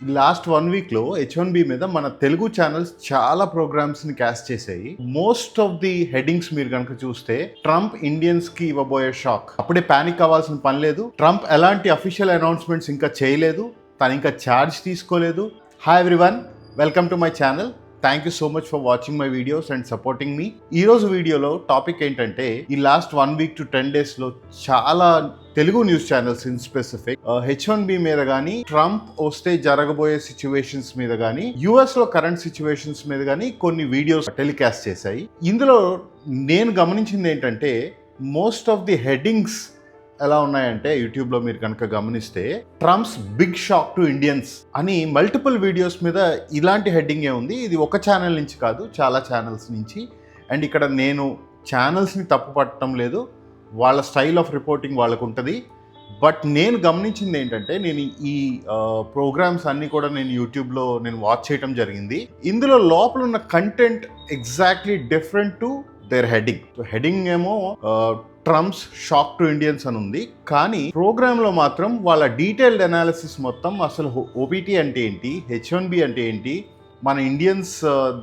Last 1 వీక్లో H1B మీద మన తెలుగు ఛానల్స్ చాలా ప్రోగ్రామ్స్ని క్యాస్ట్ చేశాయి. మోస్ట్ ఆఫ్ ది హెడ్డింగ్స్ మీరు కనుక చూస్తే ట్రంప్ ఇండియన్స్కి ఇవ్వబోయే షాక్. అప్పుడే పానిక్ అవ్వాల్సిన పని లేదు. ట్రంప్ ఎలాంటి అఫీషియల్ అనౌన్స్మెంట్స్ ఇంకా చేయలేదు, తను ఇంకా ఛార్జ్ తీసుకోలేదు. Hi everyone, welcome to my channel. Thank you so much for watching my videos and supporting me. ఈ రోజు వీడియోలో టాపిక్ ఏంటంటే, ఈ లాస్ట్ 1 వీక్ to 10 డేస్లో చాలా Telugu news channels in specific H1B మీద కానీ, ట్రంప్ వస్తే జరగబోయే సిచ్యువేషన్స్ మీద కానీ, యుఎస్లో కరెంట్ సిచ్యువేషన్స్ మీద కానీ కొన్ని వీడియోస్ టెలికాస్ట్ చేశాయి. ఇందులో నేను గమనించింది ఏంటంటే, మోస్ట్ ఆఫ్ ది హెడ్డింగ్స్ ఎలా ఉన్నాయంటే, యూట్యూబ్లో మీరు కనుక గమనిస్తే Trump's big shock to Indians అని మల్టిపుల్ వీడియోస్ మీద ఇలాంటి హెడ్డింగే ఉంది. ఇది ఒక ఛానల్ నుంచి కాదు, చాలా ఛానల్స్ నుంచి. అండ్ ఇక్కడ నేను ఛానల్స్ని తప్పు పట్టడం లేదు, వాళ్ళ స్టైల్ ఆఫ్ రిపోర్టింగ్ వాళ్ళకు ఉంటుంది. బట్ నేను గమనించింది ఏంటంటే, నేను ఈ ప్రోగ్రామ్స్ అన్నీ కూడా నేను యూట్యూబ్లో వాచ్ చేయడం జరిగింది. ఇందులో లోపల ఉన్న content exactly different to their heading. Heading ఏమో ట్రంప్స్ షాక్ టు ఇండియన్స్ అని ఉంది, కానీ ప్రోగ్రాంలో మాత్రం వాళ్ళ డీటెయిల్డ్ అనాలిసిస్ మొత్తం అసలు ఓపీటీ అంటే ఏంటి, H1B అంటే ఏంటి, మన ఇండియన్స్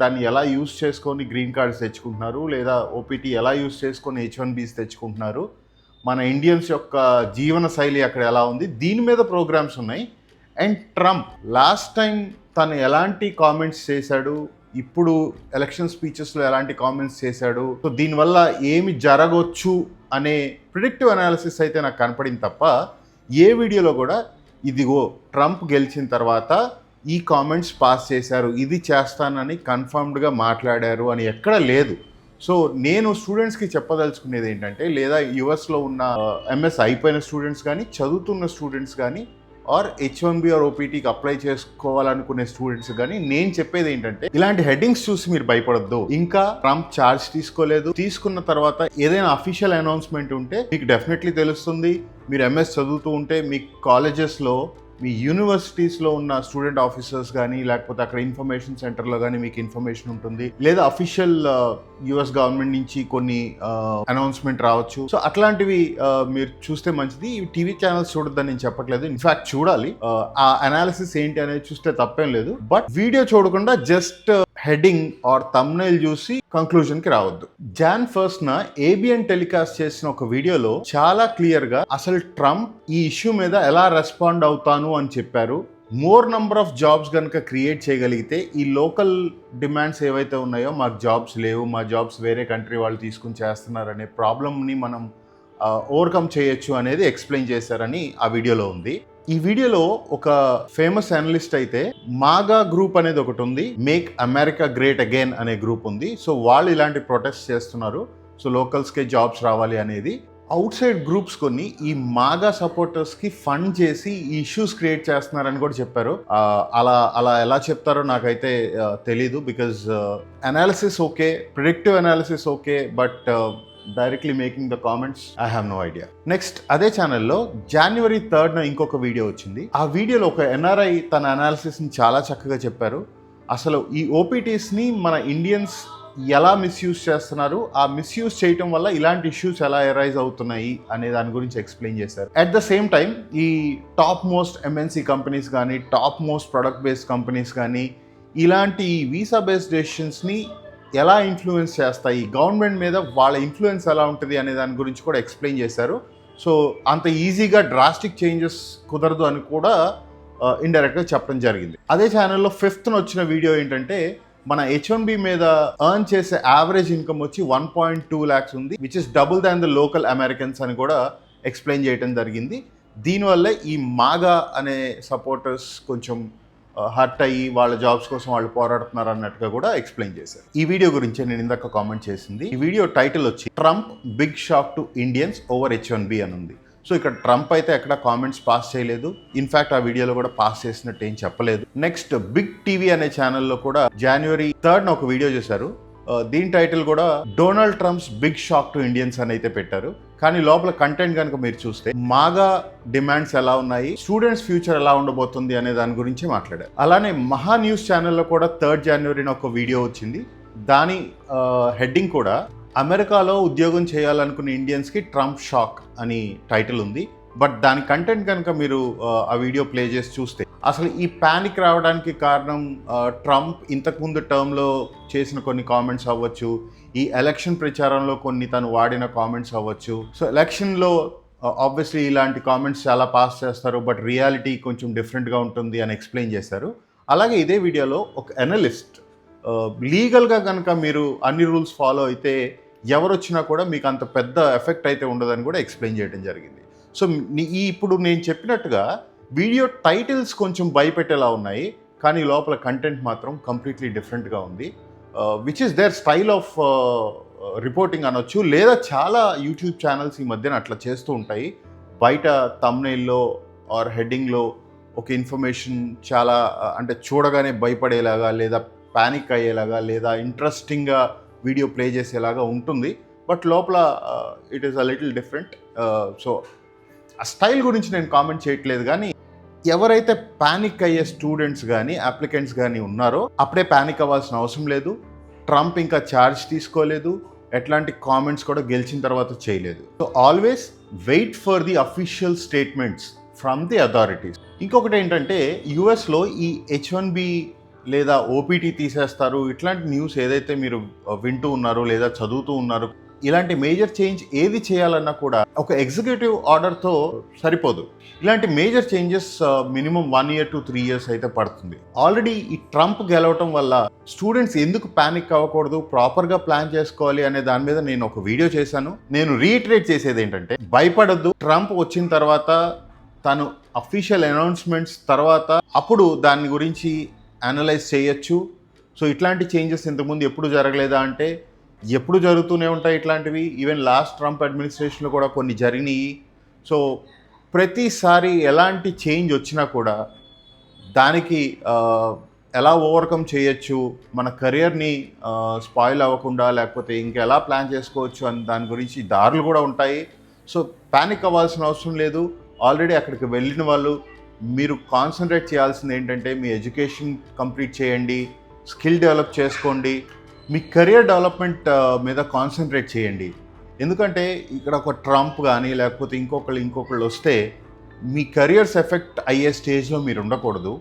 దాన్ని ఎలా యూస్ చేసుకొని గ్రీన్ కార్డ్స్ తెచ్చుకుంటున్నారు, లేదా ఓపీటీ ఎలా యూస్ చేసుకొని H1Bs తెచ్చుకుంటున్నారు, మన ఇండియన్స్ యొక్క జీవన శైలి అక్కడ ఎలా ఉంది, దీని మీద ప్రోగ్రామ్స్ ఉన్నాయి. అండ్ ట్రంప్ లాస్ట్ టైం తను ఎలాంటి కామెంట్స్ చేశాడు, ఇప్పుడు ఎలక్షన్ స్పీచెస్లో ఎలాంటి కామెంట్స్ చేశాడు, సో దీనివల్ల ఏమి జరగవచ్చు అనే ప్రిడిక్టివ్ అనాలిసిస్ అయితే నాకు కనపడింది తప్ప, ఏ వీడియోలో కూడా ఇదిగో ట్రంప్ గెలిచిన తర్వాత ఈ కామెంట్స్ పాస్ చేశారు, ఇది చేస్తానని కన్ఫర్మ్డ్గా మాట్లాడారు అని ఎక్కడ లేదు. సో నేను స్టూడెంట్స్కి చెప్పదలుచుకునేది ఏంటంటే, లేదా యుఎస్లో ఉన్న ఎంఎస్ అయిపోయిన స్టూడెంట్స్ కానీ, చదువుతున్న స్టూడెంట్స్ కానీ, ఆర్ H1B ఆర్ ఓపీటీకి అప్లై చేసుకోవాలనుకునే స్టూడెంట్స్ కానీ నేను చెప్పేది ఏంటంటే, ఇలాంటి హెడ్డింగ్స్ చూసి మీరు భయపడొద్దు. ఇంకా ట్రంప్ ఛార్జ్ తీసుకోలేదు, తీసుకున్న తర్వాత ఏదైనా అఫీషియల్ అనౌన్స్మెంట్ ఉంటే మీకు డెఫినెట్లీ తెలుస్తుంది. మీరు ఎంఎస్ చదువుతూ ఉంటే మీ కాలేజెస్లో, మీ యూనివర్సిటీస్లో ఉన్న స్టూడెంట్ ఆఫీసర్స్ కానీ, లేకపోతే అక్కడ ఇన్ఫర్మేషన్ సెంటర్లో కానీ మీకు ఇన్ఫర్మేషన్ ఉంటుంది, లేదా అఫీషియల్ యుఎస్ గవర్నమెంట్ నుంచి కొన్ని అనౌన్స్మెంట్ రావచ్చు. సో అట్లాంటివి మీరు చూస్తే మంచిది. ఈ టీవీ ఛానల్స్ చూడొద్దని నేను చెప్పట్లేదు, ఇన్ఫాక్ట్ చూడాలి. ఆ అనాలిసిస్ ఏంటి అనేది చూస్తే తప్పేం లేదు. బట్ వీడియో చూడకుండా జస్ట్ హెడ్డింగ్ ఆర్ థంబ్నెయిల్ చూసి కంక్లూజన్ కి రావద్దు. Jan 1st ABN టెలికాస్ట్ చేసిన ఒక వీడియోలో చాలా క్లియర్ గా అసలు ట్రంప్ ఈ ఇష్యూ మీద ఎలా రెస్పాండ్ అవుతాను అని చెప్పారు. మోర్ నంబర్ ఆఫ్ జాబ్స్ కనుక క్రియేట్ చేయగలిగితే, ఈ లోకల్ డిమాండ్స్ ఏవైతే ఉన్నాయో, మాకు జాబ్స్ లేవు, మా జాబ్స్ వేరే కంట్రీ వాళ్ళు తీసుకుని చేస్తున్నారు అనే ప్రాబ్లమ్ని మనం ఓవర్కమ్ చేయొచ్చు అనేది ఎక్స్ప్లెయిన్ చేశారని ఆ వీడియోలో ఉంది. ఈ వీడియోలో ఒక ఫేమస్ అనలిస్ట్ అయితే, మాగా గ్రూప్ అనేది ఒకటి ఉంది, మేక్ అమెరికా గ్రేట్ అగైన్ అనే గ్రూప్ ఉంది. సో వాళ్ళు ఇలాంటి ప్రొటెస్ట్ చేస్తున్నారు, సో లోకల్స్కే జాబ్స్ రావాలి అనేది. అవుట్ సైడ్ గ్రూప్స్ కొన్ని ఈ మాగా సపోర్టర్స్కి ఫండ్ చేసి ఈ ఇష్యూస్ క్రియేట్ చేస్తున్నారని కూడా చెప్పారు. అలా ఎలా చెప్తారో నాకైతే తెలీదు, because analysis okay, predictive analysis okay, but directly making the comments I have no idea. Next అదే ఛానల్లో January 3rd ఇంకొక వీడియో వచ్చింది. ఆ వీడియోలో ఒక ఎన్ఆర్ఐ తన అనాలిసిస్ని చాలా చక్కగా చెప్పారు. అసలు ఈ ఓపీటీస్ని మన ఇండియన్స్ ఎలా మిస్యూజ్ చేస్తున్నారు, ఆ మిస్యూజ్ చేయటం వల్ల ఇలాంటి ఇష్యూస్ ఎలా ఎరైజ్ అవుతున్నాయి అనే దాని గురించి ఎక్స్ప్లెయిన్ చేశారు. అట్ ద సేమ్ టైం ఈ టాప్ మోస్ట్ ఎంఎన్సీ కంపెనీస్ కానీ, top most product based companies కానీ, ఇలాంటి వీసా బేస్డ్ డెసిషన్స్ని ఎలా ఇన్ఫ్లుయెన్స్ చేస్తాయి, గవర్నమెంట్ మీద వాళ్ళ ఇన్ఫ్లుయెన్స్ ఎలా ఉంటుంది అనే దాని గురించి కూడా ఎక్స్ప్లెయిన్ చేశారు. సో అంత ఈజీగా డ్రాస్టిక్ చేంజెస్ కుదరదు అని కూడా ఇండైరెక్ట్గా చెప్పడం జరిగింది. అదే ఛానల్లో 5th వచ్చిన వీడియో ఏంటంటే, మన H1B మీద ఎర్న్ చేసే యావరేజ్ ఇన్కమ్ వచ్చి 1.2 lakhs ఉంది, which is double than the local Americans అని కూడా ఎక్స్ప్లెయిన్ చేయడం జరిగింది. దీనివల్ల ఈ మాగా అనే సపోర్టర్స్ కొంచెం హర్ట్ అయ్యి వాళ్ళ జాబ్స్ కోసం వాళ్ళు పోరాడుతున్నారు అన్నట్టుగా కూడా ఎక్స్ప్లెయిన్ చేశారు. ఈ వీడియో గురించి నేను ఇందాక కామెంట్ చేసింది. ఈ వీడియో టైటిల్ వచ్చి Trump big shock to Indians over H1B అని ఉంది. సో ఇక్కడ ట్రంప్ అయితే ఎక్కడ కామెంట్స్ పాస్ చేయలేదు, ఇన్ఫాక్ట్ ఆ వీడియోలో కూడా పాస్ చేసినట్టు ఏం చెప్పలేదు. నెక్స్ట్ బిగ్ టీవీ అనే ఛానల్లో కూడా January 3rd ఒక వీడియో చేశారు. దీని టైటిల్ కూడా Donald Trump's big shock to Indians అని అయితే పెట్టారు. కానీ లోపల కంటెంట్ కనుక మీరు చూస్తే, మాగా డిమాండ్స్ ఎలా ఉన్నాయి, స్టూడెంట్స్ ఫ్యూచర్ ఎలా ఉండబోతుంది అనే దాని గురించి మాట్లాడారు. అలానే మహా న్యూస్ ఛానల్లో కూడా 3rd January ఒక వీడియో వచ్చింది. దాని హెడ్డింగ్ కూడా అమెరికాలో ఉద్యోగం చేయాలనుకున్న ఇండియన్స్కి ట్రంప్ షాక్ అని టైటిల్ ఉంది. బట్ దాని కంటెంట్ కనుక మీరు ఆ వీడియో ప్లే చేసి చూస్తే, అసలు ఈ ప్యానిక్ రావడానికి కారణం ట్రంప్ ఇంతకుముందు టర్మ్లో చేసిన కొన్ని కామెంట్స్ అవ్వచ్చు, ఈ ఎలక్షన్ ప్రచారంలో కొన్ని తను వాడిన కామెంట్స్ అవ్వచ్చు. సో ఎలక్షన్లో ఆబ్వియస్లీ ఇలాంటి కామెంట్స్ చాలా పాస్ చేస్తారు, బట్ రియాలిటీ కొంచెం డిఫరెంట్గా ఉంటుంది అని ఎక్స్ప్లెయిన్ చేశారు. అలాగే ఇదే వీడియోలో ఒక అనలిస్ట్ లీగల్గా కనుక మీరు అన్ని రూల్స్ ఫాలో అయితే ఎవరు వచ్చినా కూడా మీకు అంత పెద్ద ఎఫెక్ట్ అయితే ఉండదని కూడా ఎక్స్ప్లెయిన్ చేయడం జరిగింది. సో ఇప్పుడు నేను చెప్పినట్టుగా వీడియో టైటిల్స్ కొంచెం భయపెట్టేలా ఉన్నాయి, కానీ లోపల కంటెంట్ మాత్రం కంప్లీట్లీ డిఫరెంట్గా ఉంది. Which is their style of reporting అనొచ్చు, లేదా చాలా యూట్యూబ్ ఛానల్స్ ఈ మధ్యన అట్లా చేస్తూ ఉంటాయి. బయట థంబ్నెయిల్లో ఆర్ హెడ్డింగ్లో ఒక ఇన్ఫర్మేషన్ చాలా అంటే చూడగానే భయపడేలాగా, లేదా ప్యానిక్ అయ్యేలాగా, లేదా ఇంట్రెస్టింగ్గా వీడియో ప్లే చేసేలాగా ఉంటుంది. బట్ లోపల it is a little different. So ఆ స్టైల్ గురించి నేను కామెంట్ చేయట్లేదు, కానీ ఎవరైతే ప్యానిక్ అయ్యే స్టూడెంట్స్ కానీ అప్లికెంట్స్ కానీ ఉన్నారో అప్పుడే ప్యానిక్ అవ్వాల్సిన అవసరం లేదు. ట్రంప్ ఇంకా ఛార్జ్ తీసుకోలేదు, ఎట్లాంటి కామెంట్స్ కూడా గెలిచిన తర్వాత చేయలేదు. So always wait for the official statements from the authorities. ఇంకొకటి ఏంటంటే యుఎస్లో ఈ H1B లేదా ఓపీటీ తీసేస్తారు, ఇట్లాంటి న్యూస్ ఏదైతే మీరు వింటూ ఉన్నారో లేదా చదువుతూ ఉన్నారో, ఇలాంటి మేజర్ చేంజ్ ఏది చేయాలన్నా కూడా ఒక ఎగ్జిక్యూటివ్ ఆర్డర్తో సరిపోదు. ఇలాంటి major changes minimum 1 year to 3 years అయితే పడుతుంది. ఆల్రెడీ ఈ ట్రంప్ గెలవటం వల్ల స్టూడెంట్స్ ఎందుకు ప్యానిక్ అవ్వకూడదు, ప్రాపర్గా ప్లాన్ చేసుకోవాలి అనే దాని మీద నేను ఒక వీడియో చేశాను. నేను రీఇటరేట్ చేసేది ఏంటంటే, భయపడద్దు. ట్రంప్ వచ్చిన తర్వాత తను అఫీషియల్ అనౌన్స్మెంట్స్ తర్వాత అప్పుడు దాని గురించి అనలైజ్ చేయొచ్చు. సో ఇట్లాంటి చేంజెస్ ఇంతకుముందు ఎప్పుడు జరగలేదా అంటే ఎప్పుడు జరుగుతూనే ఉంటాయి ఇట్లాంటివి. ఈవెన్ లాస్ట్ ట్రంప్ అడ్మినిస్ట్రేషన్లో కూడా కొన్ని జరిగినాయి. సో ప్రతిసారి ఎలాంటి చేంజ్ వచ్చినా కూడా దానికి ఎలా ఓవర్కమ్ చేయొచ్చు, మన కెరియర్ని స్పాయిల్ అవ్వకుండా లేకపోతే ఇంకెలా ప్లాన్ చేసుకోవచ్చు అని దాని గురించి దారులు కూడా ఉంటాయి. సో ప్యానిక్ అవ్వాల్సిన అవసరం లేదు. ఆల్రెడీ అక్కడికి వెళ్ళిన వాళ్ళు మీరు కాన్సన్ట్రేట్ చేయాల్సింది ఏంటంటే మీ ఎడ్యుకేషన్ కంప్లీట్ చేయండి, స్కిల్ డెవలప్ చేసుకోండి, మీ కెరియర్ డెవలప్మెంట్ మీద కాన్సన్ట్రేట్ చేయండి. ఎందుకంటే ఇక్కడ ఒక ట్రంప్ కానీ లేకపోతే ఇంకొకళ్ళు వస్తే మీ కెరియర్స్ ఎఫెక్ట్ అయ్యే స్టేజ్లో మీరు ఉండకూడదు.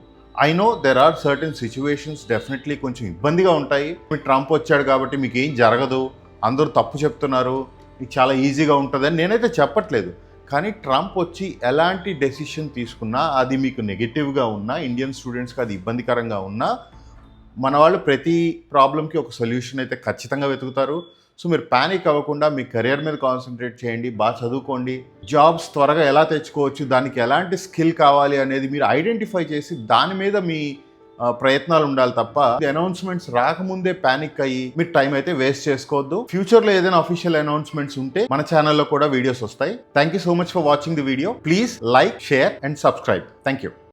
I know there are certain situations definitely కొంచెం ఇబ్బందిగా ఉంటాయి. మీ ట్రంప్ వచ్చాడు కాబట్టి మీకు ఏం జరగదు, అందరూ తప్పు చెప్తున్నారు, మీకు చాలా ఈజీగా ఉంటుందని నేనైతే చెప్పట్లేదు. కానీ ట్రంప్ వచ్చి ఎలాంటి డెసిషన్ తీసుకున్నా అది మీకు నెగిటివ్గా ఉన్నా, ఇండియన్ స్టూడెంట్స్కి అది ఇబ్బందికరంగా ఉన్నా, మన వాళ్ళు ప్రతి ప్రాబ్లంకి ఒక సొల్యూషన్ అయితే ఖచ్చితంగా వెతుకుతారు. సో మీరు ప్యానిక్ అవ్వకుండా మీ కెరియర్ మీద కాన్సన్ట్రేట్ చేయండి, బాగా చదువుకోండి, జాబ్స్ త్వరగా ఎలా తెచ్చుకోవచ్చు, దానికి ఎలాంటి స్కిల్ కావాలి అనేది మీరు ఐడెంటిఫై చేసి దాని మీద మీ ప్రయత్నాలు ఉండాలి తప్ప అనౌన్స్మెంట్స్ రాకముందే ప్యానిక్ అయ్యి మీరు టైం అయితే వేస్ట్ చేసుకోవద్దు. ఫ్యూచర్లో ఏదైనా అఫీషియల్ అనౌన్స్మెంట్స్ ఉంటే మన ఛానల్లో కూడా వీడియోస్ వస్తాయి. Thank you so much for watching the video. Please like, share and subscribe. Thank you.